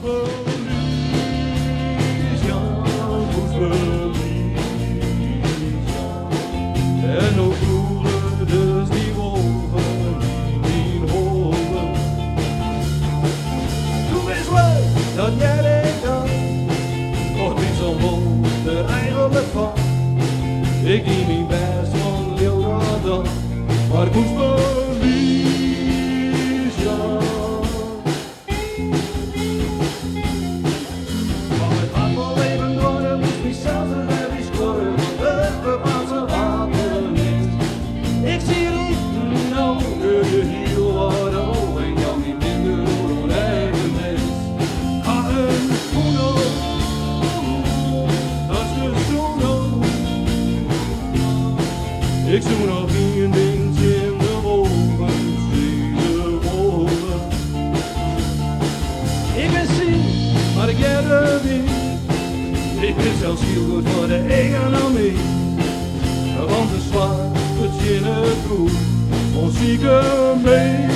verlies, Jan Poes verlies, Jan. En ook voelen dus die wolven in holen. Doe eens leuk dat jij denkt dat, of wie zo'n wolf er eigenlijk van. Ik die niet best van Leeuwarden, maar Poes verlies, Jan. Maar het gaat wel even door, dat moest niet zelfs en dat is kleur, want het bepaalt zijn wapen niet. Ik zie niet nou je heel hard op en jou niet minder door een eigen mens. Ga een uno, dat is de uno. Ik zoek nog één dingetje in de ogen, deze wolven. Ik ben ziek, maar ik ken het niet. Ik ben zelfs heel goed voor de economie. Want de zwaar, het in het bloed, ons zieke mee.